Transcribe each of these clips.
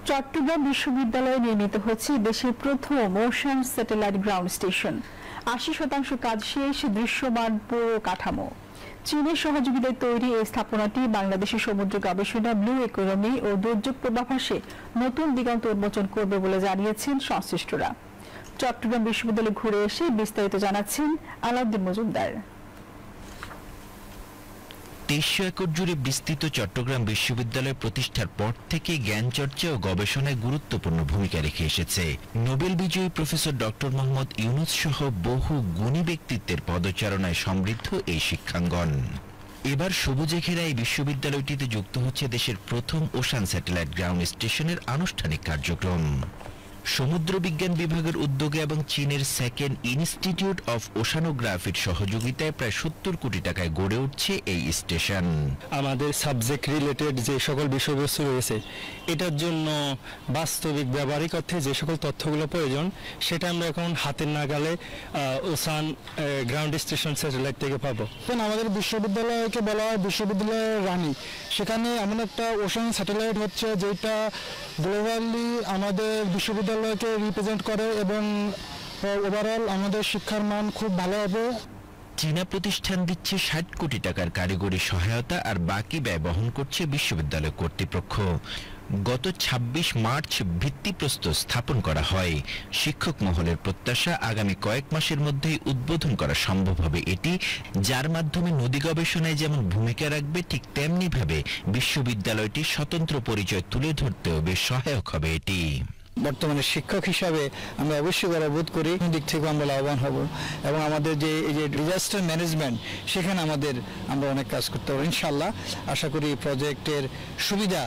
চট্টগ্রাম বিশ্ববিদ্যালয়ে নির্মিত হচ্ছে দেশের প্রথম ওশান স্যাটেলাইট গ্রাউন্ড স্টেশন। ৮০% কাজ শেষ, দৃশ্যমান পুরো কাঠামো। চীনের সহযোগিতায় তৈরি এই স্থাপনাটি বাংলাদেশের সমুদ্র গবেষণা, ব্লু ইকোনমি ও দুর্যোগ পূর্বাভাসে নতুন দিগন্ত উন্মোচন করবে বলে জানিয়েছেন সংশ্লিষ্টরা। চট্টগ্রাম বিশ্ববিদ্যালয়ে ঘুরে এসে বিস্তারিত জানাচ্ছেন আলাউদ্দিন মজুমদার। ২৩০০ একর জুড়ে বিস্তৃত চট্টগ্রাম বিশ্ববিদ্যালয় প্রতিষ্ঠার পর থেকে জ্ঞান চর্চা ও গবেষণায় গুরুত্বপূর্ণ ভূমিকা রেখে এসেছে। নোবেল বিজয়ী প্রফেসর ডক্টর মোহাম্মদ ইউনুস সহ বহু গুণী ব্যক্তিত্বের পদচারণায় সমৃদ্ধ এই শিক্ষাঙ্গন। এবার সবুজে ঘেরা এই বিশ্ববিদ্যালয়টিতে যুক্ত হচ্ছে দেশের প্রথম ওশান স্যাটেলাইট গ্রাউন্ড স্টেশনের আনুষ্ঠানিক কার্যক্রম। সমুদ্র বিজ্ঞান বিভাগের উদ্যোগে এবং চীনের সেকেন্ড ইনস্টিটিউট অফ ওশানোগ্রাফির সহযোগিতায় প্রায় ৭০ কোটি টাকায় গড়ে উঠছে এই স্টেশন। আমাদের সাবজেক্ট রিলেটেড যে সকল বিষয়বস্তু রয়েছে, এটার জন্য বাস্তবিক ব্যবহারিক অর্থে যে সকল তথ্যগুলো প্রয়োজন, সেটা আমরা এখন হাতের নাগালে ওশান গ্রাউন্ড স্টেশন স্যাটেলাইট থেকে পাবো। আমাদের বিশ্ববিদ্যালয়কে বলা হয় বিশ্ববিদ্যালয়ের রানী। সেখানে এমন একটা ওশান স্যাটেলাইট হচ্ছে যেটা গ্লোবালি আমাদের বিশ্ববিদ্যালয়কে রিপ্রেজেন্ট করে এবং ওভারঅল আমাদের শিক্ষার মান খুব ভালো হবে। চীনা প্রতিষ্ঠান দিচ্ছে ৬০ কোটি টাকার কারিগরি সহায়তা, আর বাকি ব্যয় বহন করছে বিশ্ববিদ্যালয় কর্তৃপক্ষ। গত ২৬ মার্চ ভিত্তিপ্রস্তর স্থাপন করা হয়। শিক্ষক মহলের প্রত্যাশা, আগামী কয়েক মাসের মধ্যেই উদ্বোধন করা সম্ভব হবে এটি, যার মাধ্যমে নদী গবেষণায় যেমন ভূমিকা রাখবে, ঠিক তেমনিভাবে বিশ্ববিদ্যালয়টির স্বতন্ত্র পরিচয় তুলে ধরতেও বেশ সহায়ক হবে এটি। বর্তমানে শিক্ষক হিসাবে আমরা অবশ্যই গর্ববোধ করি, দিক থেকে আমরা লাভবান হব এবং আমাদের যে এই যে ডিজাস্টার ম্যানেজমেন্ট, সেখানে আমরা অনেক কাজ করতে পারবো ইনশাআল্লাহ। আশা করি প্রজেক্টের সুবিধা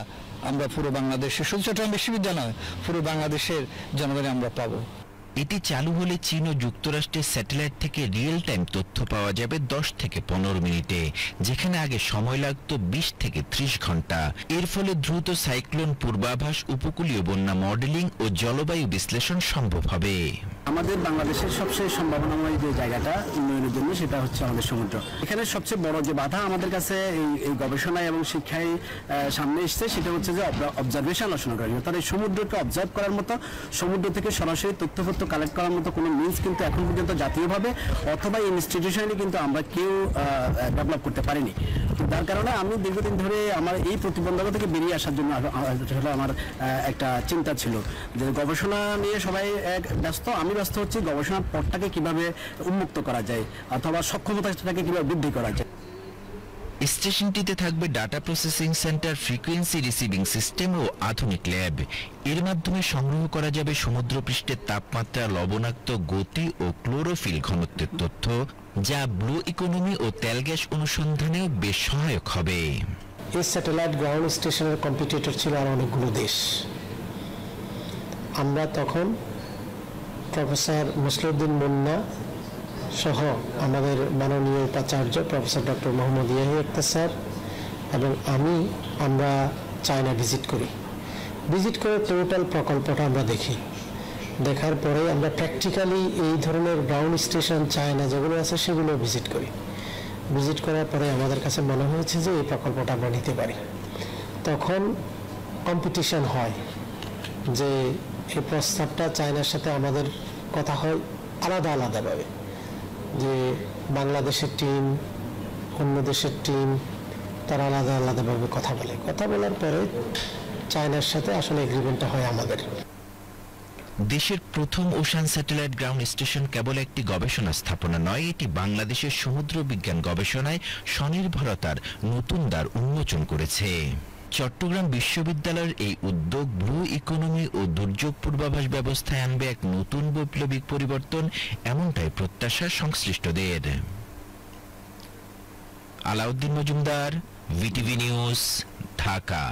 আমরা পুরো বাংলাদেশে, শুধু চট্টগ্রাম বিশ্ববিদ্যালয়, পুরো বাংলাদেশের জনগণে আমরা পাবো। এটি চালু হলে চীন ও যুক্তরাষ্ট্রের স্যাটেলাইট থেকে রিয়েল টাইম তথ্য পাওয়া যাবে ১০ থেকে ১৫ মিনিটে, যেখানে আগে সময় লাগতো ২০ থেকে ৩০ ঘন্টা। এর ফলে দ্রুত সাইক্লোন পূর্বাভাস, উপকূলীয় বন্যা মডেলিং ও জলবায়ু বিশ্লেষণ সম্ভব হবে। আমাদের বাংলাদেশের সবচেয়ে সম্ভাবনাময় যে জায়গাটা উন্নয়নের জন্য, সেটা হচ্ছে আমাদের সমুদ্র। এখানে সবচেয়ে বড় যে বাধা আমাদের কাছে এই গবেষণায় এবং শিক্ষায় সামনে এসছে, সেটা হচ্ছে যে অবজারভেশন ওশানোগ্রাফি, অর্থাৎ এই সমুদ্রকে অবজার্ভ করার মতো, সমুদ্র থেকে সরাসরি তথ্যপত্র কালেক্ট করার মতো কোনো মিনস কিন্তু এখন পর্যন্ত জাতীয়ভাবে অথবা ইনস্টিটিউশনে কিন্তু আমরা কেউ ডেভেলপ করতে পারিনি। তার কারণে আমি দীর্ঘদিন ধরে আমার এই প্রতিবন্ধকতা থেকে বেরিয়ে আসার জন্য আমার একটা চিন্তা ছিল যে গবেষণা নিয়ে সবাই ব্যস্ত, আমি ব্যস্ত হচ্ছি গবেষণার পথটাকে কিভাবে উন্মুক্ত করা যায় অথবা সক্ষমতাটাকে কিভাবে বৃদ্ধি করা যায়। স্টেশনটিতে থাকবে data processing centre, frequency receiving system ও আধুনিক ল্যাব। এর মাধ্যমে সংগ্রহ করা যাবে সমুদ্রপৃষ্ঠের তাপমাত্রা, লবণাক্ত গতি ও ক্লোরোফিল ঘনত্বের তথ্য, যা ব্লু ইকোনমি ও তেল গ্যাস অনুসন্ধানেও বেশ সহায়ক হবে। এই স্যাটেলাইট গ্রাউন্ড স্টেশনের কম্পিটিটর ছিল আর অনেকগুলো দেশ। আমরা তখন প্রফেসর মুসলিউদ্দিন মুন্না সহ আমাদের মাননীয় উপাচার্য professor doctor Mohammad Yahya Akhtar sir এবং আমরা চায়না ভিজিট করে টোটাল প্রকল্পটা আমরা দেখার পরে আমরা প্র্যাকটিক্যালি এই ধরনের গ্রাউন্ড স্টেশন চায়না যেগুলো আছে সেগুলো ভিজিট করার পরে আমাদের কাছে মনে হয়েছে যে এই প্রকল্পটা আমরা নিতে পারি। তখন কম্পিটিশন হয় যে এই প্রস্তাবটা চায়নার সাথে আমাদের কথা হয় আলাদাভাবে, যে বাংলাদেশের টিম, অন্য দেশের টিম, তারা আলাদাভাবে কথা বলার পরে চায়নার সাথে আসলে এগ্রিমেন্টটা হয় আমাদের। দেশের প্রথম ওশান স্যাটেলাইট গ্রাউন্ড স্টেশন কেবল একটি গবেষণা স্থাপনা নয়, এটি বাংলাদেশের সমুদ্র বিজ্ঞান গবেষণায় স্বনির্ভরতার নতুন দ্বার উন্মোচন করেছে। চট্টগ্রাম বিশ্ববিদ্যালয়ের এই উদ্যোগ ব্লু ইকোনমি ও দুর্যোগ পূর্বাভাস ব্যবস্থায় আনবে এক নতুন বৈপ্লবিক পরিবর্তন, এমনটাই প্রত্যাশা সংশ্লিষ্টদের। Alauddin Majumdar, VTV news, Dhaka.